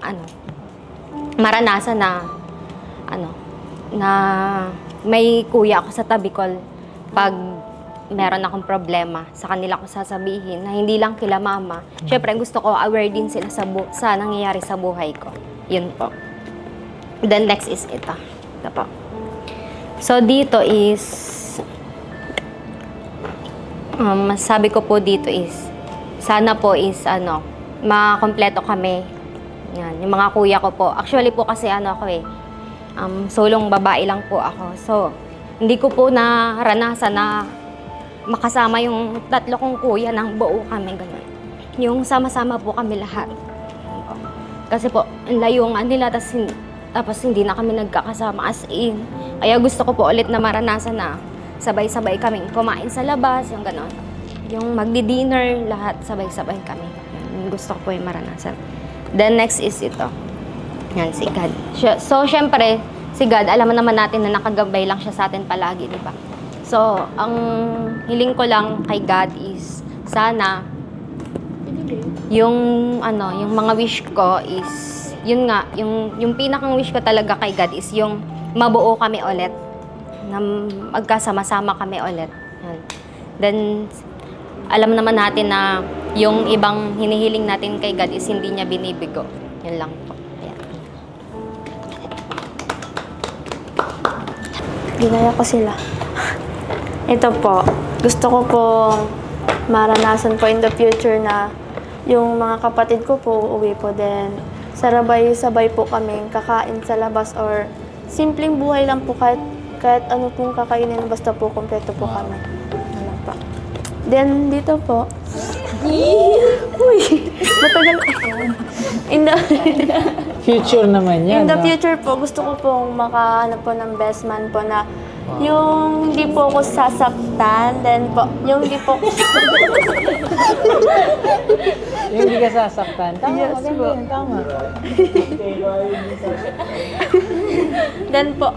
Speaker 3: maranasan na, na may kuya ako sa tabi ko pag meron akong problema. Sa kanila ko sasabihin na hindi lang kila mama. Siyempre, gusto ko aware din sila sa nangyayari sa buhay ko. Yun po. Then, next is ito. Ito po. So, dito is, sabi ko po dito is, sana po is, makompleto kami. Yan, yung mga kuya ko po. Actually po kasi solong babae lang po ako. So, hindi ko po naranasan na makasama yung tatlo kong kuya ng buo kami. Ganun. Yung sama-sama po kami lahat. Kasi po, ang layo nga nila, tapos hindi na kami nagkakasama as in. Kaya gusto ko po ulit na maranasan na sabay-sabay kaming kumain sa labas, yung gano'n. Yung magdi-dinner, lahat sabay-sabay kami. Yung gusto ko po yung maranasan. Then next is ito. Yan, si God. So, syempre, si God, alam naman natin na nakagabay lang siya sa atin palagi, di ba? So, ang hiling ko lang kay God is, sana, yung mga wish ko is, yun nga, yung pinakang wish ko talaga kay God is yung mabuo kami ulit. Na magkasama-sama kami ulit. Yan. Then, alam naman natin na yung ibang hinihiling natin kay God is hindi niya binibigo. Yun lang po. Ayan.
Speaker 6: Ginaya ko sila. Ito po, gusto ko po maranasan po in the future na yung mga kapatid ko po uwi po din. Sabay po kami kakain sa labas or simpleng buhay lang po kahit ano pong kakainin basta po kompleto po kami. Ano pa. Then dito po. Uy, matagal ako.
Speaker 7: Future naman yan.
Speaker 6: In the
Speaker 7: no?
Speaker 6: future po, gusto ko pong makahanap po ng best man po na yung hindi po ako sasaktan, then po, yung hindi po
Speaker 7: Yung hindi ka sasaktan. Tama,
Speaker 6: Yes,
Speaker 7: maganda
Speaker 6: po.
Speaker 7: yun, tama.
Speaker 6: then po,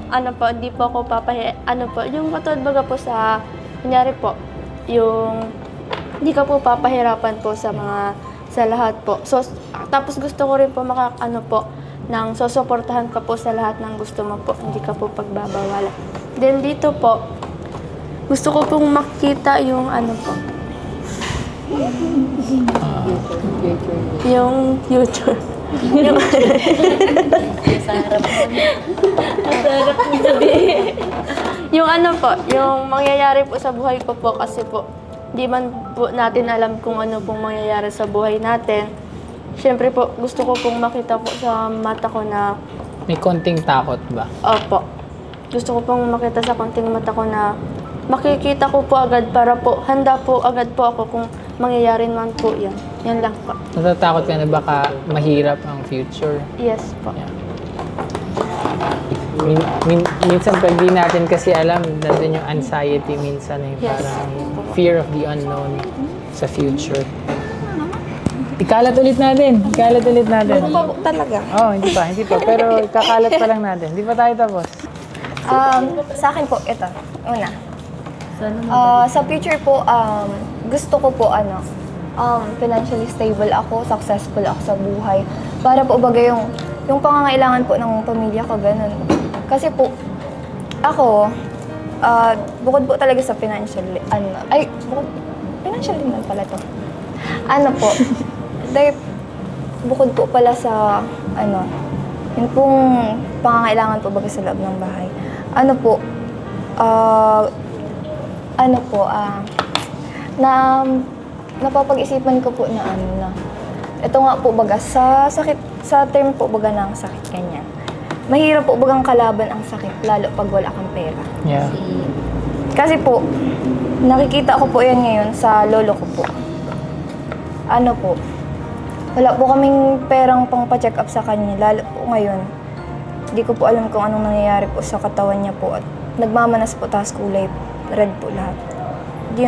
Speaker 6: hindi po ako yung katulad baga po sa, kunyari po, yung hindi ka po papahirapan po sa lahat po. So, tapos gusto ko rin po nang susuportahan ka po sa lahat ng gusto mo po, hindi ka po pagbabawalan. Then dito po, gusto ko pong makita yung yung future. yung yung yung mangyayari po sa buhay ko po kasi po, di man po natin alam kung ano pong mangyayari sa buhay natin. Siyempre po, gusto ko pong makita po sa mata ko na,
Speaker 7: May konting takot ba?
Speaker 6: opo, gusto ko pong makita sa konting mata ko na makikita ko po agad para po, handa po agad po ako kung mangyayari man po yan. Yan lang po.
Speaker 7: Natatakot ka na baka mahirap ang future?
Speaker 6: Yes po.
Speaker 7: Yeah. Minsan pag di natin kasi alam, nandun yung anxiety minsan
Speaker 6: Yes.
Speaker 7: parang fear of the unknown sa future. Ikalat ulit natin.
Speaker 2: Talaga.
Speaker 7: Hindi pa. Pero ikakalat pa lang natin. Hindi pa tayo tapos.
Speaker 2: Sa akin po, ito. Una. Sa future po, gusto ko po, financially stable ako, successful ako sa buhay. Para po baga yung pangangailangan po ng pamilya ko, ganun. Kasi po, ako, bukod po talaga sa financially, financially naman pala to. Po, dahil bukod po pala sa, yun pong pangangailangan po baga sa loob ng bahay. Napapag-isipan ko po na ito nga po baga sa sakit, sa term po baga ng sakit ganyan. Mahirap po bagang kalaban ang sakit, lalo pag wala kang pera.
Speaker 7: Yeah.
Speaker 2: Kasi po, nakikita ko po yan ngayon sa lolo ko po. Wala po kaming perang pang-check up sa kanya, lalo po ngayon. Hindi ko po alam kung anong nangyayari po sa katawan niya po at nagmamanas po, taas kulay red po lahat. Di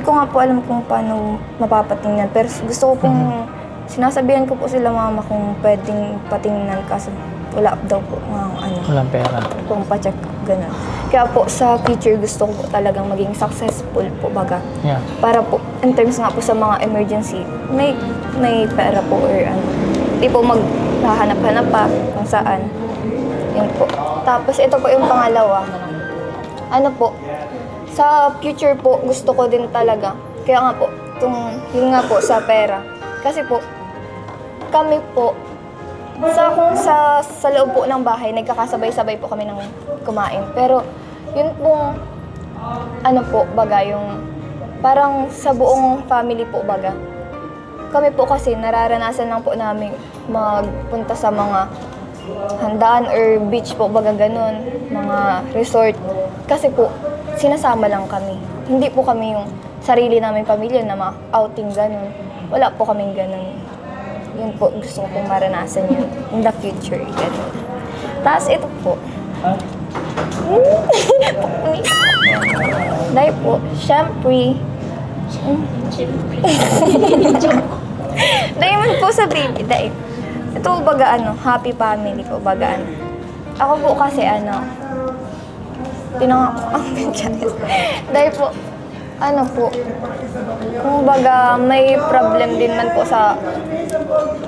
Speaker 2: ko nga po alam kung paano mapapatingnan, pero gusto ko pong sinasabihan ko po sila mama kung pwedeng patingnan kasi wala daw po ng ano,
Speaker 7: Walang pera.
Speaker 2: kung pa-check up, ganun. Kaya po sa future gusto ko po talagang maging successful po baga.
Speaker 7: Yeah.
Speaker 2: Para po, in terms nga po sa mga emergency, may pera po or ano. Di po maghahanap-hanap pa kung saan. Yun po. Tapos ito po yung pangalawa. Ano po, sa future po gusto ko din talaga. Kaya nga po, yun nga po sa pera. Kasi po, kami po, kung sa loob po ng bahay, nagkakasabay-sabay po kami ng kumain. Pero, yun pong, ano po, baga, yung, parang sa buong family po, baga. Kami po kasi, nararanasan lang po namin magpunta sa mga handaan or beach po, baga ganun, mga resort. Kasi po, sinasama lang kami. Hindi po kami yung sarili namin pamilya na ma-outing ganun. Wala po kaming ganun. Yun po, gusto ko pong maranasan yun in the future. Ganun. Tapos ito po. Dahil po, syempre. Dahil man po sa baby, dahil. Ito baga happy family ko, baga Ako po kasi tinangako ang dahil po, kung baga may problem din man po sa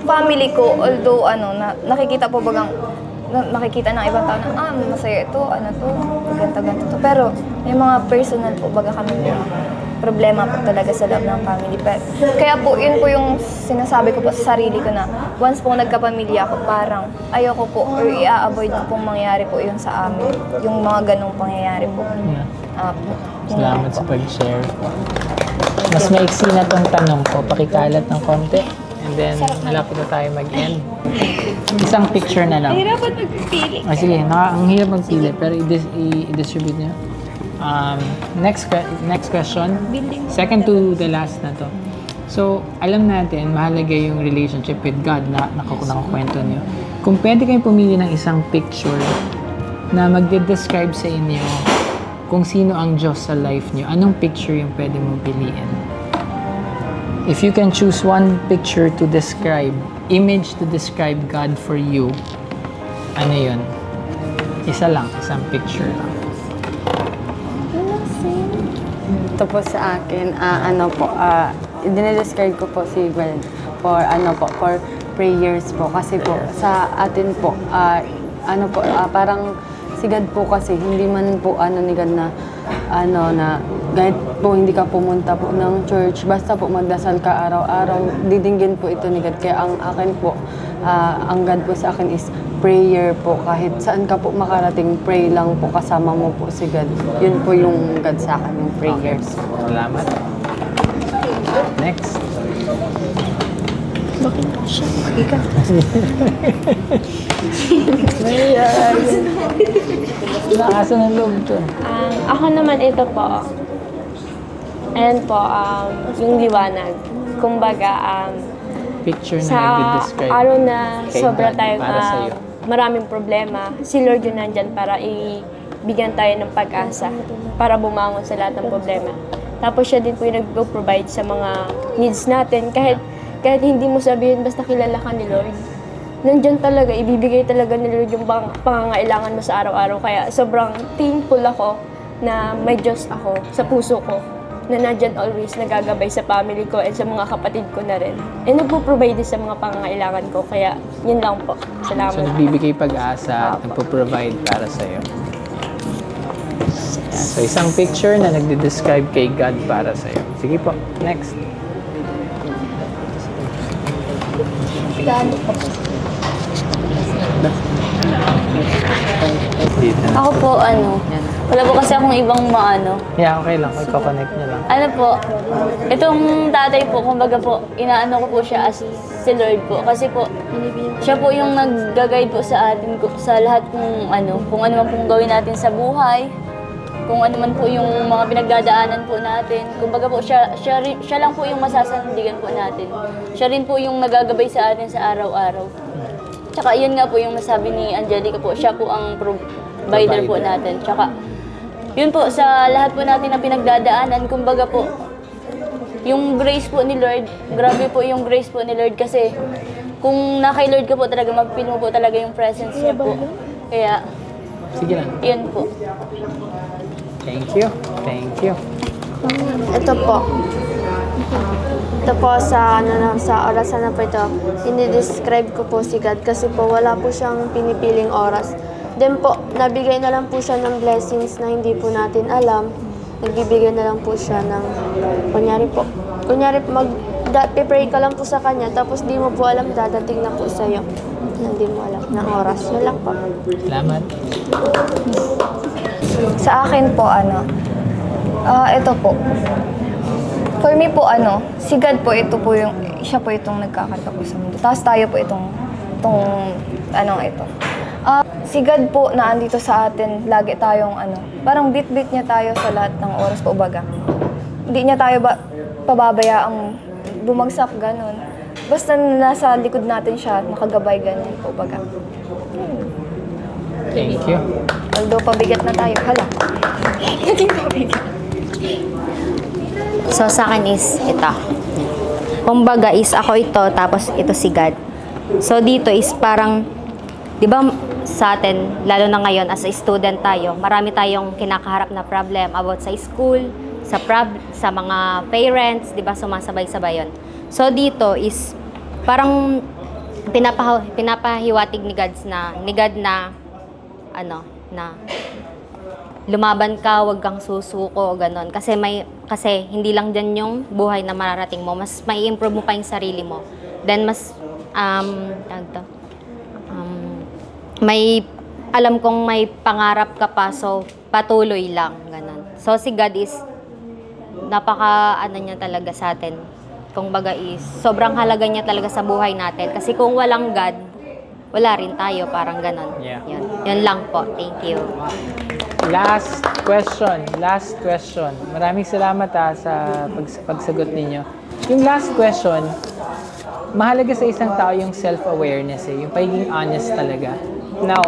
Speaker 2: family ko, although nakikita po bagang nakikita ng ibang tao na masaya ito, ganito to. Pero may mga personal po baga kami po problema po talaga sa loob ng family. Pero, kaya po, yun po yung sinasabi ko po sa sarili ko na once po nagkapamilya ako, parang ayoko po or i-avoid ko pong mangyari po yun sa amin. Yung mga ganong pangyayari po.
Speaker 7: Yeah. Salamat sa pag-share. Mas maiksi na tong tanong ko. Pakikalat ng konti. And then, malapit na tayo mag-end. Isang picture na lang.
Speaker 2: Hirapan magpipili.
Speaker 7: Sige, ang hirap magpili. Pero i-distribute niyo. Next question. Second to the last na to. So, alam natin, mahalaga yung relationship with God na nakakwento niyo. Kung pwede kayong pumili ng isang picture na magde-describe sa inyo kung sino ang Diyos sa life niyo, anong picture yung pwede mong piliin? If you can choose one picture to describe, image to describe God for you, ano yun? Isa lang, isang picture lang.
Speaker 4: Ito po sa akin, dinedescribe ko po si God for prayers po. Kasi po, sa atin po, parang si God po kasi, hindi man po ni God na, na kahit po hindi ka pumunta po ng church, basta po magdasal ka araw-araw, didinggin po ito ni God. Kaya ang akin po, ang God po sa akin is prayer po. Kahit saan ka po makarating, pray lang po, kasama mo po si God. Yun po yung God sa akin, yung prayers.
Speaker 7: Salamat. Next.
Speaker 2: Bakit siya? Ika.
Speaker 7: Nakasa ng loob to.
Speaker 6: Ako naman ito po. Ayan po, yung liwanag. Kumbaga,
Speaker 7: Picture na
Speaker 6: sa
Speaker 7: nag-describe
Speaker 6: araw na
Speaker 7: kay
Speaker 6: sobra
Speaker 7: God
Speaker 6: tayong
Speaker 7: para sa'yo.
Speaker 6: maraming problema, si Lord yun nandyan para ibigyan tayo ng pag-asa para bumangon sa lahat ng problema. Tapos siya din po yung nag-provide sa mga needs natin. Kahit hindi mo sabihin, basta kilala ka ni Lord. Nandyan talaga, ibibigay talaga ni Lord yung pangangailangan mo sa araw-araw. Kaya sobrang thankful ako na may Diyos ako sa puso ko, na nandyan always nagagabay sa family ko and sa mga kapatid ko na rin. And nagpo-provide din sa mga pangangailangan ko. Kaya yun lang po. Salamat.
Speaker 7: So, nagbibigay pag-asa at nagpo-provide para sa'yo. Yan. So, isang picture na nagde-describe kay God para sa'yo. Sige po, next.
Speaker 5: Ako po, wala po kasi akong ibang
Speaker 7: Yeah, okay lang. Iko-connect niyo lang.
Speaker 5: Itong tatay po, kumbaga po, inaano ko po siya as si Lord po. Kasi po, siya po yung nag-guide po sa atin sa lahat kung ano man pong gawin natin sa buhay. Kung ano man po yung mga pinagdadaanan po natin. Kumbaga po, siya lang po yung masasandigan po natin. Siya rin po yung nagagabay sa atin sa araw-araw. Tsaka yun nga po yung nasabi ni Angelica po, siya po ang provider po natin. Tsaka yun po, sa lahat po natin na pinagdadaanan, kumbaga po, yung grace po ni Lord, grabe po yung grace po ni Lord kasi kung na kay Lord ka po talaga, mapipil mo po talaga yung presence niya po. Kaya,
Speaker 7: Sige lang.
Speaker 5: yun po.
Speaker 7: Thank you. Thank you.
Speaker 8: Ito po. Ito po sa orasan na po ito. Ini-describe ko po si God kasi po wala po siyang pinipiling oras. Then po, nabigay na lang po siya ng blessings na hindi po natin alam. Nagbibigay na lang po siya ng, kunyari pray ka lang po sa kanya, tapos di mo po alam, dadating na po sa'yo. Hindi mo alam ng oras. Yun lang po.
Speaker 7: Salamat.
Speaker 2: Sa akin po, ito po. For me po, si God po, siya po itong nagkakanta po sa mundo. Tapos tayo po ito. Si God po na andito sa atin, lagi tayong parang bit-bit niya tayo sa lahat ng oras po baga. Hindi niya tayo pababayaang bumagsak, ganun. Basta nasa likod natin siya, nakagabay ganyan po baga.
Speaker 7: Thank you.
Speaker 2: Although pabigat na tayo, hala. Naging pabigat.
Speaker 3: So sa akin is ito. Kumbaga is ako ito, tapos ito si God. So dito is parang, di ba sa atin, lalo na ngayon as a student tayo, marami tayong kinakaharap na problem about sa school, sa mga parents, di ba sumasabay-sabay yun. So dito is parang pinapahiwatig ni God na lumaban ka, wag kang susuko, ganon. Kasi hindi lang dyan yung buhay na mararating mo, mas may improve mo pa yung sarili mo. Then mas may alam kong may pangarap ka pa, so patuloy lang, ganon. So si God is napaka niya talaga sa atin. Kung baga is sobrang halaga niya talaga sa buhay natin, kasi kung walang God, wala rin tayo, parang ganon.
Speaker 7: Yeah.
Speaker 3: Yun lang po. Thank you.
Speaker 7: Last question. Maraming salamat sa pagsagot ninyo. Yung last question, mahalaga sa isang tao yung self-awareness, yung pagiging honest talaga. Now,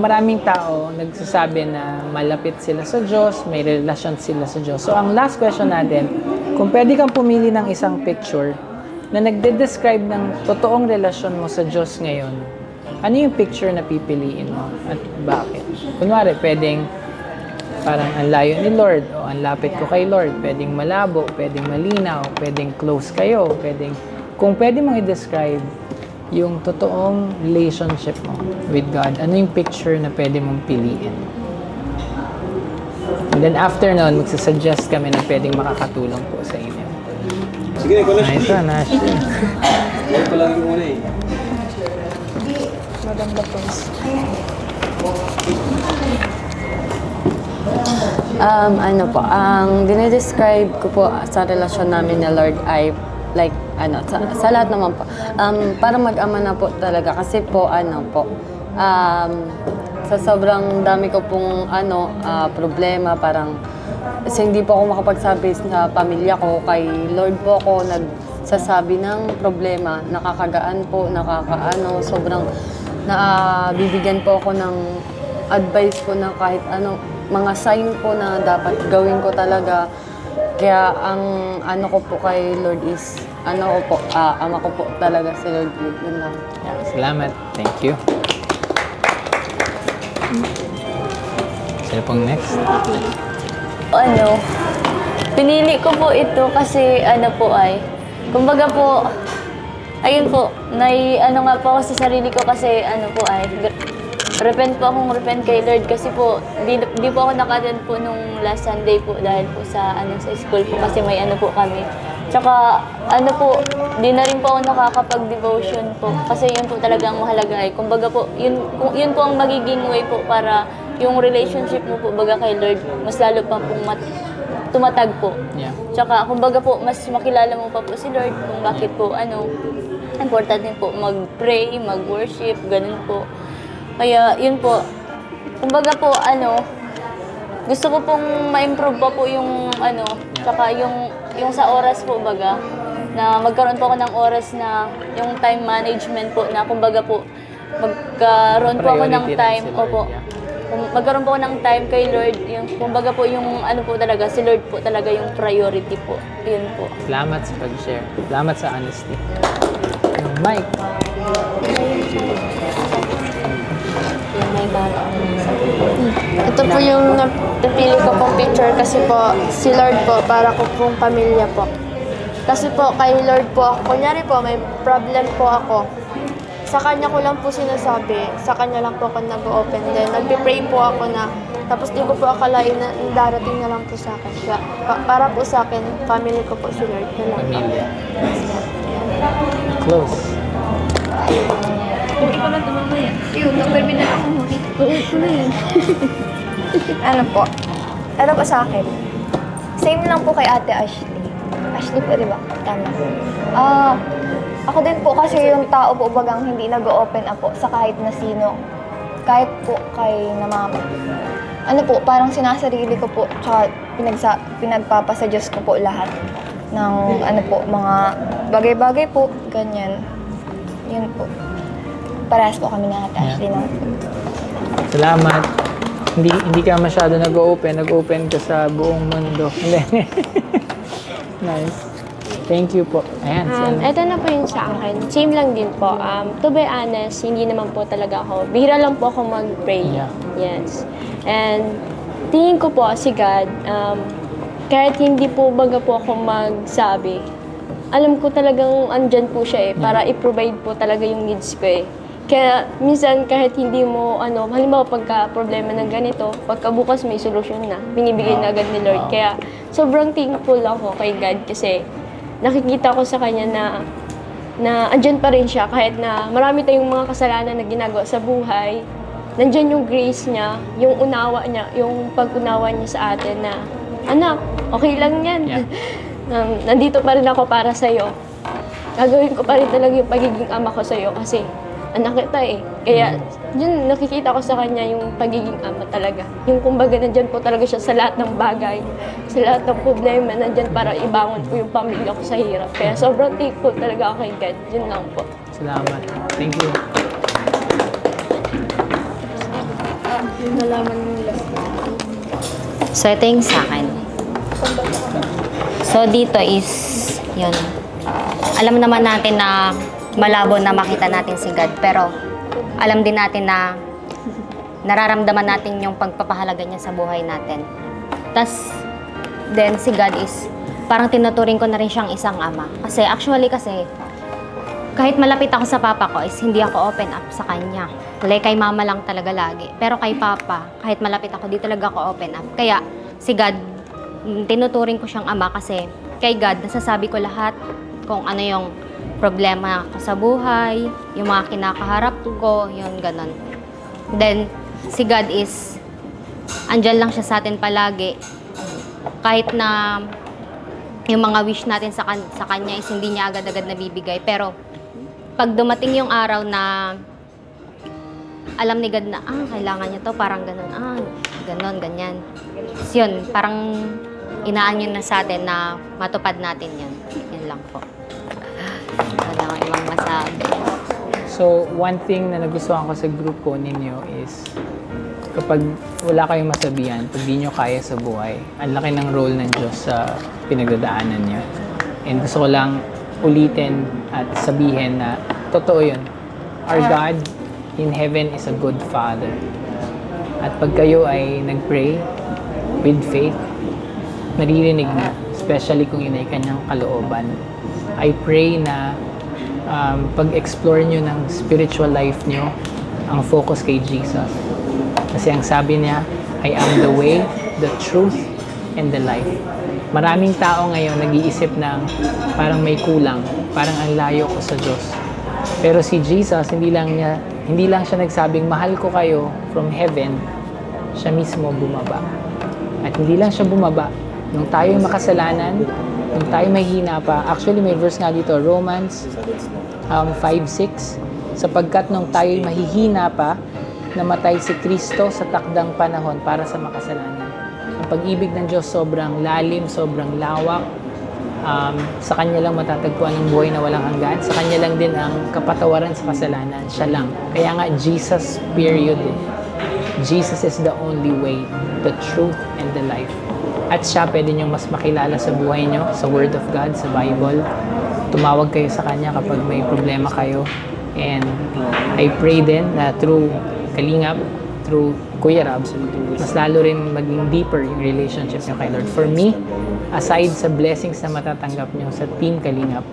Speaker 7: maraming tao nagsasabi na malapit sila sa Diyos, may relasyon sila sa Diyos. So, ang last question natin, kung pwede kang pumili ng isang picture na nagde-describe ng totoong relasyon mo sa Diyos ngayon, ano yung picture na pipiliin mo at bakit? Kunwari, pwedeng parang ang layo ni Lord o ang lapit ko kay Lord, pwedeng malabo, pwedeng malinaw, pwedeng close kayo, kung pwede mong i-describe yung totoong relationship mo with God, ano yung picture na pwede mong piliin? And then after nun, magsasuggest kami na pwedeng makakatulong po sa inyo.
Speaker 1: Sige, ikaw na.
Speaker 7: Nice one, Ashley.
Speaker 1: Ito lang yung muna eh.
Speaker 2: Maganda po.
Speaker 4: Ang dinidescribe ko po sa relasyon namin ni Lord ay like, sa lahat naman po. Para mag-ama na po talaga kasi po, sa sobrang dami ko pong, problema, parang, kasi hindi po ako makapagsabi sa pamilya ko, kay Lord po ako nagsasabi ng problema, nakakagaan po, sobrang bibigyan po ako ng advice po na kahit mga sign po na dapat gawin ko talaga. Kaya ang ko po kay Lord is, ama ko po talaga si Lord. Yun lang.
Speaker 7: Yeah, salamat. Thank you. Sino pong next?
Speaker 5: Pinili ko po ito kasi kumbaga po, ayun po, nga po ako sa sarili ko kasi repent kay Lord kasi po, di po ako naka-attend po nung last Sunday po dahil po sa school po kasi may kami. Tsaka di na rin po ako nakakapag-devotion po kasi yun po talagang mahalaga kumbaga po, yun po ang magiging way po para yung relationship mo po baga kay Lord mas lalo pa pong tumatag po.
Speaker 7: Yeah.
Speaker 5: Tsaka kumbaga po mas makilala mo pa po si Lord kung bakit po important din po mag-pray, mag-worship, ganun po. Kaya yun po, kumbaga po gusto ko pong ma-improve pa po yung tsaka yung sa oras po baga, na magkaroon po ako ng oras na yung time management po na kumbaga po magkaroon po ako ng time, magkaroon po ako ng time kay Lord, yung kumbaga po yung po talaga, si Lord po talaga yung priority po, yun po.
Speaker 7: Salamat sa pag-share. Salamat sa honesty. Yung Mike.
Speaker 8: Ito po yung napili ko pong picture kasi po si Lord po para ko pong pamilya po. Kasi po kay Lord po ako, kunyari po may problem po ako. Sa Kanya ko lang po sinasabi, sa Kanya lang po ako nag-open. Then nagpe-pray po ako na, tapos di ko po akalain na darating na lang po sa akin. Kaya, para po sa akin, family ko po si Lord. Na lang.
Speaker 7: Pamilya. Close.
Speaker 2: Ano po? Ano po sa akin? Same lang po kay Ate Ashley. Ashley po, di ba? Tama. Ako din po kasi yung tao po bagang hindi nag-open up po sa kahit na sino. Kahit po kay na mama. Ano po, parang sinasarili ko po, tsaka pinagpapasa Diyos ko po lahat ng ano po, mga bagay-bagay po, ganyan. Yun po. Parehas po kami na Ate Ashley na.
Speaker 7: Salamat. Hindi ka masyado nag-open ka sa buong mundo. Nice. Thank you po. Ayan,
Speaker 6: Ito na po yun sa akin. Same lang din po. To be honest, hindi naman po talaga ako. Bihira lang po ako mag-pray.
Speaker 7: Yeah.
Speaker 6: Yes. And tingin ko po si God, kahit hindi po baga po ako magsabi, alam ko talagang andyan po siya para i-provide po talaga yung needs ko Kaya minsan kahit hindi mo, halimbawa pagka problema ng ganito, pagkabukas may solusyon na, binibigay na agad ni Lord. Kaya sobrang thankful ako kay God kasi nakikita ko sa Kanya na andyan pa rin siya kahit na marami tayong mga kasalanan na ginagawa sa buhay. Nandyan yung grace niya, yung unawa niya, yung pag-unawa niya sa atin na, anak, okay lang yan.
Speaker 7: Yeah.
Speaker 6: Nandito pa rin ako para sa'yo. Gagawin ko pa rin talaga yung pagiging ama ko sa'yo kasi anak kita Kaya, yun, nakikita ko sa kanya yung pagiging ama talaga. Yung kumbaga, nandyan po talaga siya sa lahat ng bagay, sa lahat ng problema, nandyan para ibangon po yung pamilya ko sa hirap. Kaya sobrang thankful talaga ako kay God. Yun lang po.
Speaker 7: Salamat. Thank you.
Speaker 3: So, ito yung sa akin. So, dito is, yun. Alam naman natin na malabo na makita natin si God, pero alam din natin na nararamdaman natin yung pagpapahalaga niya sa buhay natin. Tas, then si God is, parang tinuturing ko na rin siyang isang ama. Kasi kahit malapit ako sa papa ko is hindi ako open up sa kanya. Like kay mama lang talaga lagi. Pero kay papa, kahit malapit ako, di talaga ako open up. Kaya si God, tinuturing ko siyang ama kasi kay God, nasasabi ko lahat kung ano yung problema ko sa buhay, yung mga kinakaharap ko, yun, ganun. Then, si God is, andyan lang siya sa atin palagi. Kahit na yung mga wish natin sa Kanya is hindi niya agad-agad nabibigay. Pero, pag dumating yung araw na alam ni God na, kailangan niya to, parang ganun, ganun, ganyan. So, yun, parang inaan yun na sa atin na matupad natin yun. Yun lang po. Wala akong ibang masabi.
Speaker 7: So, one thing na nagustuhan ko sa group ko ninyo is kapag wala kayong masabihan, pag di nyo kaya sa buhay, ang laki ng role ng Diyos sa pinagdadaanan nyo. And gusto ko lang ulitin at sabihin na totoo yun. Our God in heaven is a good Father. At pag kayo ay nag-pray with faith, naririnig na, especially kung yun ay kanyang kalooban. I pray na pag-explore nyo ng spiritual life nyo, ang focus kay Jesus. Kasi ang sabi niya, I am the way, the truth, and the life. Maraming tao ngayon nag-iisip ng parang may kulang, parang ang layo ko sa Diyos. Pero si Jesus, hindi lang siya nagsabing, mahal ko kayo from heaven, siya mismo bumaba. At hindi lang siya bumaba, nung tayo'y makasalanan, nung tayo mahihina pa, actually may verse nga dito, Romans 5:6, sapagkat nung tayo'y mahihina pa, namatay si Kristo sa takdang panahon para sa makasalanan. Ang pag-ibig ng Diyos sobrang lalim, sobrang lawak. Sa Kanya lang matatagpuan ang buhay na walang hanggan. Sa Kanya lang din ang kapatawaran sa kasalanan. Siya lang. Kaya nga, Jesus, period. Jesus is the only way, the truth, and the life. At siya pwede niyong mas makilala sa buhay niyo, sa Word of God, sa Bible. tumawag kayo sa kanya kapag may problema kayo. And I pray din na through Kalingap, through Kuya Rab, mas lalo rin maging deeper yung relationship niyo kay Lord. For me, aside sa blessings na matatanggap niyo sa Team Kalingap,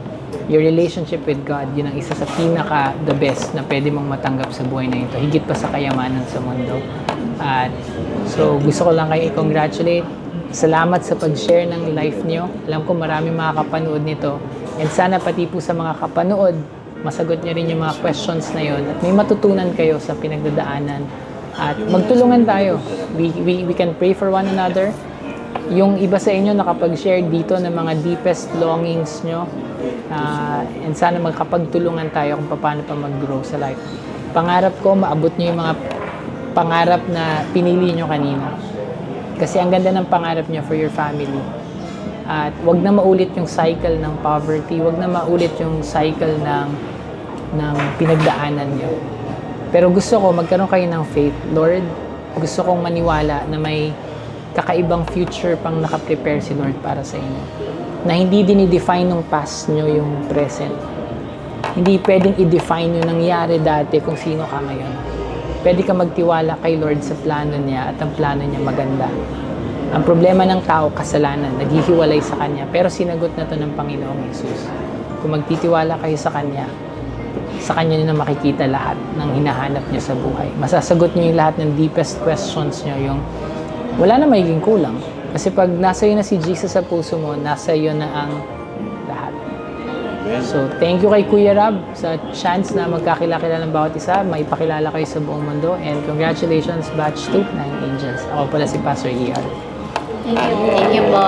Speaker 7: your relationship with God, yun ang isa sa pinaka the best na pwede mong matanggap sa buhay na ito. Higit pa sa kayamanan sa mundo. At so gusto ko lang kayo i-congratulate. Salamat sa pag-share ng life niyo. Alam ko marami makakapanood nito. And sana pati po sa mga kapanood, masagot niyo rin yung mga questions na yon at may matutunan kayo sa pinagdadaanan. At magtulungan tayo. We can pray for one another. Yung iba sa inyo nakapag-share dito ng mga deepest longings nyo. And sana magkapagtulungan tayo kung paano pa mag-grow sa life. Pangarap ko, maabot nyo yung mga pangarap na pinili nyo kanina. Kasi ang ganda ng pangarap nyo for your family. At wag na maulit yung cycle ng poverty, wag na maulit yung cycle ng pinagdaanan nyo. Pero gusto ko magkaroon kayo ng faith. Lord, gusto kong maniwala na may kakaibang future pang nakaprepare si Lord para sa inyo. Na hindi dinidefine ng past nyo yung present. Hindi pwedeng i-define yung nangyari dati kung sino ka ngayon. Pwede ka magtiwala kay Lord sa plano niya at ang plano niya maganda. Ang problema ng tao, kasalanan, naghihiwalay sa Kanya. Pero sinagot na to ng Panginoong Jesus. Kung magtitiwala kayo sa Kanya niyo na makikita lahat ng hinahanap niyo sa buhay. Masasagot niyo yung lahat ng deepest questions niyo, yung wala na magiging kulang. Kasi pag nasa iyo na si Jesus sa puso mo, nasa iyo na ang lahat. So, thank you kay Kuya Rab sa chance na magkakilala ng bawat isa, maipakilala kayo sa buong mundo, and congratulations, Batch 2, 9 Angels. Ako pala si Pastor ER.
Speaker 3: Thank you po.